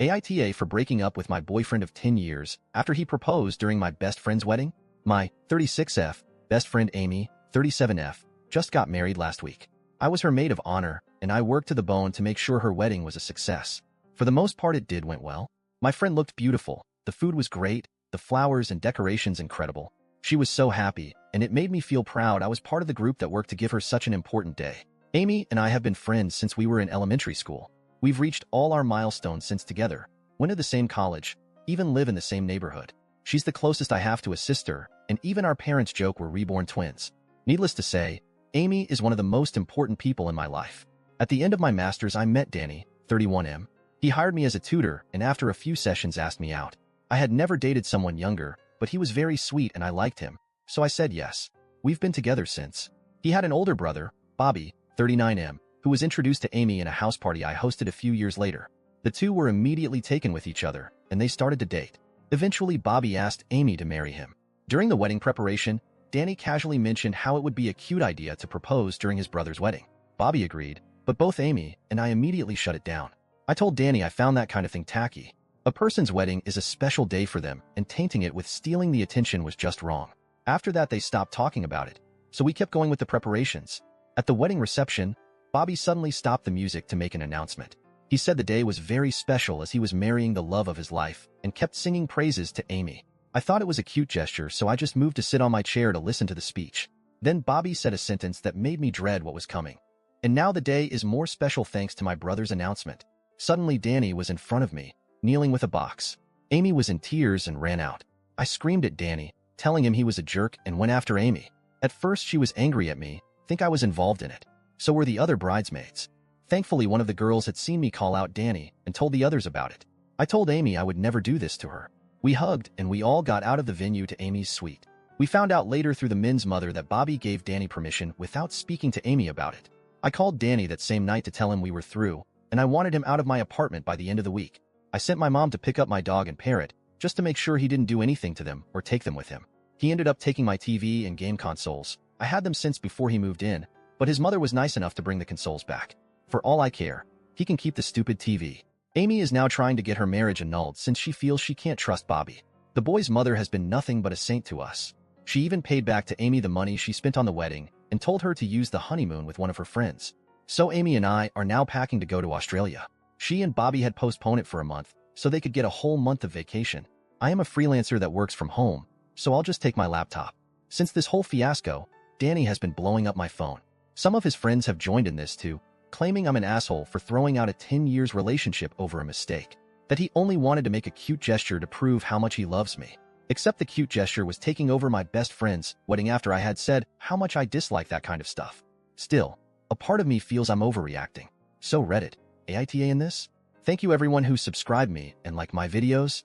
AITA for breaking up with my boyfriend of 10 years after he proposed during my best friend's wedding. My 36F best friend Amy, 37F, just got married last week. I was her maid of honor, and I worked to the bone to make sure her wedding was a success. For the most part, it went well. My friend looked beautiful, the food was great, the flowers and decorations incredible. She was so happy, and it made me feel proud I was part of the group that worked to give her such an important day. Amy and I have been friends since we were in elementary school. We've reached all our milestones since together, went to the same college, even live in the same neighborhood. She's the closest I have to a sister, and even our parents joke we're reborn twins. Needless to say, Amy is one of the most important people in my life. At the end of my master's, I met Danny, 31M. He hired me as a tutor, and after a few sessions asked me out. I had never dated someone younger, but he was very sweet and I liked him, so I said yes. We've been together since. He had an older brother, Bobby, 39M, who was introduced to Amy in a house party I hosted a few years later. The two were immediately taken with each other, and they started to date. Eventually, Bobby asked Amy to marry him. During the wedding preparation, Danny casually mentioned how it would be a cute idea to propose during his brother's wedding. Bobby agreed, but both Amy and I immediately shut it down. I told Danny I found that kind of thing tacky. A person's wedding is a special day for them, and tainting it with stealing the attention was just wrong. After that, they stopped talking about it, so we kept going with the preparations. At the wedding reception, Bobby suddenly stopped the music to make an announcement. He said the day was very special as he was marrying the love of his life, and kept singing praises to Amy. I thought it was a cute gesture, so I just moved to sit on my chair to listen to the speech. Then Bobby said a sentence that made me dread what was coming. And now the day is more special thanks to my brother's announcement. Suddenly, Danny was in front of me, kneeling with a box. Amy was in tears and ran out. I screamed at Danny, telling him he was a jerk, and went after Amy. At first, she was angry at me, think I was involved in it. So were the other bridesmaids. Thankfully, one of the girls had seen me call out Danny and told the others about it. I told Amy I would never do this to her. We hugged, and we all got out of the venue to Amy's suite. We found out later through the men's mother that Bobby gave Danny permission without speaking to Amy about it. I called Danny that same night to tell him we were through, and I wanted him out of my apartment by the end of the week. I sent my mom to pick up my dog and parrot, just to make sure he didn't do anything to them or take them with him. He ended up taking my TV and game consoles. I had them since before he moved in, but his mother was nice enough to bring the consoles back. For all I care, he can keep the stupid TV. Amy is now trying to get her marriage annulled since she feels she can't trust Bobby. The boy's mother has been nothing but a saint to us. She even paid back to Amy the money she spent on the wedding and told her to use the honeymoon with one of her friends. So Amy and I are now packing to go to Australia. She and Bobby had postponed it for a month so they could get a whole month of vacation. I am a freelancer that works from home, so I'll just take my laptop. Since this whole fiasco, Danny has been blowing up my phone. Some of his friends have joined in this too, claiming I'm an asshole for throwing out a 10 years relationship over a mistake. That he only wanted to make a cute gesture to prove how much he loves me. Except the cute gesture was taking over my best friend's wedding after I had said how much I dislike that kind of stuff. Still, a part of me feels I'm overreacting. So Reddit, AITA in this? Thank you everyone who subscribed me and like my videos.